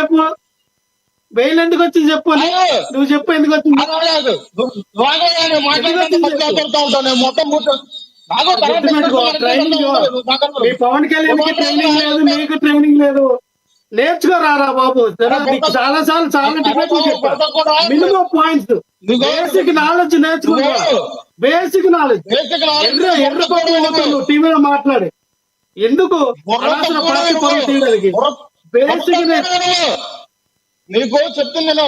చెప్పు, బెయిల్ ఎందుకు వచ్చింది చెప్పు, నువ్వు చెప్పు ఎందుకు వచ్చింది. ట్రైనింగ్ మీ పవన్ కళ్యాణ్కి ట్రైనింగ్ లేదు, నీకు ట్రైనింగ్ లేదు. నేర్చుకోరారా బాబు. చాలా సార్లు చాలా డిబేట్లు చెప్పా. మినిమం పాయింట్స్, బేసిక్ నాలెడ్జ్ నేర్చుకుంటా. Basic knowledge. ఎర్ర పప్పు టీవీలో మాట్లాడి ఎందుకు అనవసర పార్టీ పనులు తీయడానికి. బేసిక్ నీకు చెప్తుంది నేను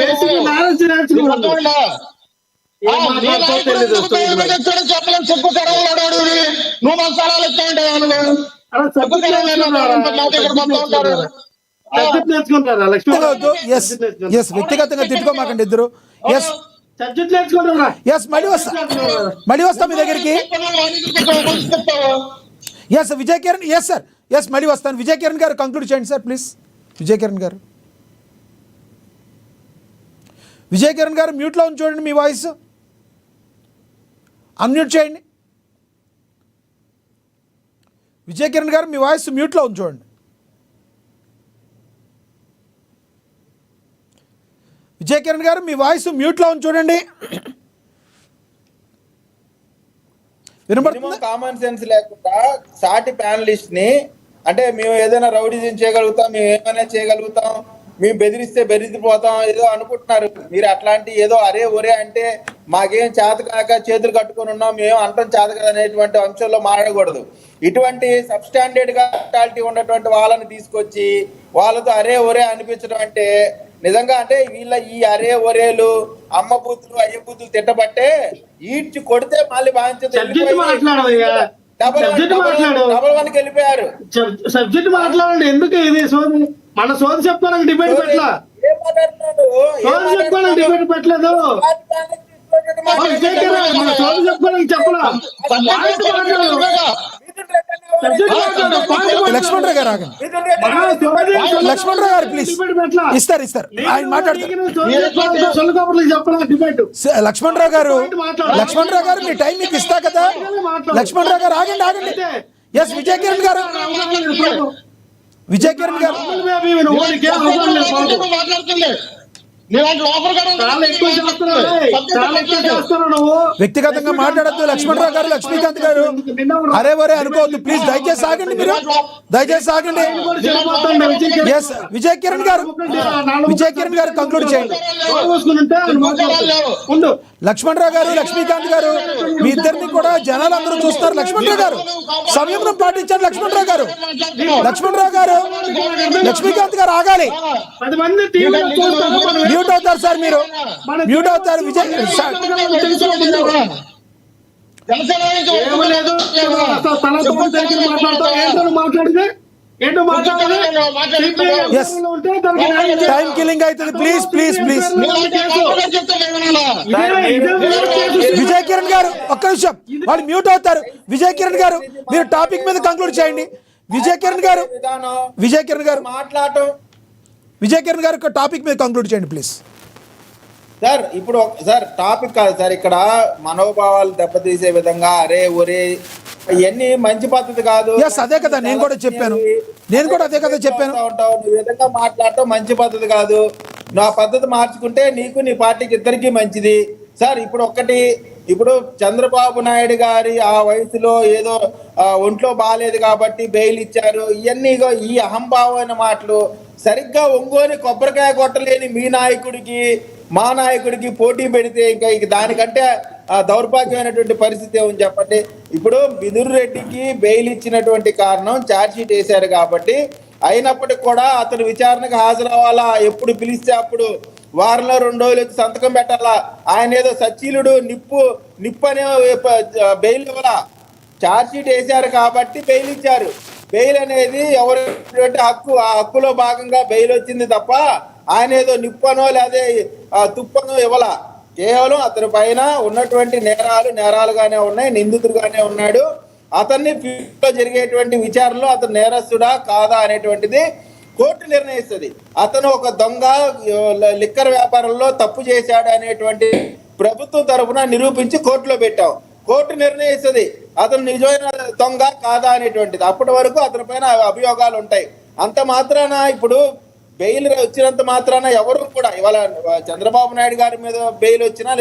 బేసిక్ నాలెడ్జ్ నేర్చుకుంటా. నువ్వు మసాలాలు వ్యక్తిగతంగా తిట్టుకోమాకండి ఇద్దరు. మళ్ళీ వస్తాం మీ దగ్గరికి. విజయ్ కిరణ్. సార్ మళ్ళీ వస్తాను. విజయ్ కిరణ్ గారు కంక్లూడ్ చేయండి సార్ ప్లీజ్. విజయ్ కిరణ్ గారు, విజయ్ కిరణ్ గారు మ్యూట్లో ఉంది చూడండి. మీ వాయిస్ అన్మ్యూట్ చేయండి. విజయ్ కిరణ్ గారు మీ వాయిస్ మ్యూట్లో ఉంది చూడండి. విజయ్ కిరణ్ గారు మీ వాయిస్ మ్యూట్లో ఉంది చూడండి. వినపడుతుంది. కామన్ సెన్స్ లేకుండా సాటి ప్యానలిస్ట్ ని, అంటే మేము ఏదైనా రౌడీజం చేయగలుగుతాం, మేము ఏమైనా చేయగలుగుతాం, మేము బెదిరిస్తే బెదిరిపోతాం ఏదో అనుకుంటున్నారు మీరు. అట్లాంటి ఏదో అరే ఒరే అంటే మాకేం చేత కాక చేతులు కట్టుకొని ఉన్నాం, మేము అంతం చేత కదా అనేటువంటి అంశంలో మాట్లాడకూడదు. ఇటువంటి సబ్ స్టాండర్డ్ గా మెంటాలిటీ ఉన్నటువంటి వాళ్ళని తీసుకొచ్చి వాళ్ళతో అరే ఒరే అనిపించడం అంటే నిజంగా అంటే వీళ్ళ ఈ అరే ఒరేలు అమ్మ బూతులు అయ్య బూతులు తిట్టబట్టే ఈడ్చి కొడితే మళ్ళీ డబల్ వన్కి వెళ్ళిపోయారు. సబ్జెక్ట్ మాట్లాడండి. ఎందుకు ఇది సోది? మన సోది చెప్పాలని డిబేట్ పెట్టలా. సోది చెప్పాలని డిబేట్ పెట్టలేదు. మన సోది చెప్పాలని చెప్పలా. లక్ష్మణరావు గారు ఆగండి. లక్ష్మణరావు గారు ప్లీజ్. ఇస్తారు ఆయన మాట్లాడతారు. లక్ష్మణరావు గారు మీ టైం మీకు ఇస్తా కదా. లక్ష్మణరావు గారు ఆగండి. విజయ్ కిరణ్ గారు వ్యక్తిగతంగా మాట్లాడద్దు. లక్ష్మణరావు గారు, లక్ష్మీకాంత్ గారు అరే వరే అనుకోవద్దు ప్లీజ్. దయచేసి ఆగండి. మీరు దయచేసి ఆగండి. విజయ్ కిరణ్ గారు కంక్లూడ్ చేయండి. లక్ష్మణరావు గారు, లక్ష్మీకాంత్ గారు మీ ఇద్దరిని కూడా జనాలు అందరూ చూస్తారు. లక్ష్మణరావు గారు సంయమనం పాటించండి. లక్ష్మణరావు గారు లక్ష్మీకాంత్ గారు ఆగాలి. మ్యూట్ అవుతారు సార్, మీరు మ్యూట్ అవుతారు. విజయ్ టైం కిల్లింగ్ అవుతుంది. ప్లీజ్. విజయ్ కిరణ్ గారు ఒక్క నిమిషం, వాళ్ళు మ్యూట్ అవుతారు. విజయ్ కిరణ్ గారు మీరు టాపిక్ మీద కంక్లూడ్ చేయండి. విజయ్ కిరణ్ గారు టాపిక్ మీద కంక్లూడ్ చేయండి ప్లీజ్. సార్ ఇప్పుడు సార్ టాపిక్ కాదు సార్, ఇక్కడ మనోభావాలు దెబ్బతీసే విధంగా అరే ఒరే ఇవన్నీ మంచి పద్ధతి కాదు. అదే కదా నేను కూడా చెప్పాను. నువ్వు విధంగా మాట్లాడటం మంచి పద్ధతి కాదు. నా పద్ధతి మార్చుకుంటే నీకు నీ పార్టీకి ఇద్దరికి మంచిది. సార్ ఇప్పుడు చంద్రబాబు నాయుడు గారి ఆ వయసులో ఏదో ఒంట్లో బాగాలేదు కాబట్టి బెయిల్ ఇచ్చారు. ఇవన్నీ ఈ అహంభావమైన మాటలు. సరిగ్గా ఒంగోని కొబ్బరికాయ కొట్టలేని మీ నాయకుడికి మా నాయకుడికి పోటీ పెడితే ఇంకా దానికంటే దౌర్భాగ్యమైనటువంటి పరిస్థితి ఏమని చెప్పండి. ఇప్పుడు మిథున్ రెడ్డికి బెయిల్ ఇచ్చినటువంటి కారణం ఛార్జ్షీట్ వేశారు కాబట్టి, అయినప్పటికి కూడా అతను విచారణకు హాజరవ్వాలా, ఎప్పుడు పిలిస్తే అప్పుడు వారంలో 2 రోజులు వచ్చి సంతకం పెట్టాలా. ఆయన ఏదో సచ్చీలుడు నిప్పు అనే బెయిల్ ఇవ్వాలా. ఛార్జ్షీట్ వేశారు కాబట్టి బెయిల్ ఇచ్చారు. బెయిల్ అనేది ఎవరైనటువంటి హక్కు, ఆ హక్కులో భాగంగా బెయిల్ వచ్చింది తప్ప ఆయన ఏదో నిప్పనో లేదా తుప్పనో ఇవ్వాల. కేవలం అతని పైన ఉన్నటువంటి నేరాలుగానే ఉన్నాయి, నిందితుడుగానే ఉన్నాడు. అతన్ని ఫ్యూచర్లో జరిగేటువంటి విచారణలో అతను నేరస్తుడా కాదా అనేటువంటిది కోర్టు నిర్ణయిస్తుంది. అతను ఒక దొంగ, లిక్కర్ వ్యాపారంలో తప్పు చేశాడు అనేటువంటి ప్రభుత్వం తరఫున నిరూపించి కోర్టులో పెట్టాం. కోర్టు నిర్ణయిస్తుంది అతను నిజమైన దొంగ కాదా అనేటువంటిది. అప్పటి వరకు అతని పైన అభియోగాలు ఉంటాయి. అంత మాత్రాన ఇప్పుడు బెయిల్ వచ్చినంత మాత్రాన ఎవరు కూడా ఇవాళ చంద్రబాబు నాయుడు గారి మీద బెయిల్ వచ్చినా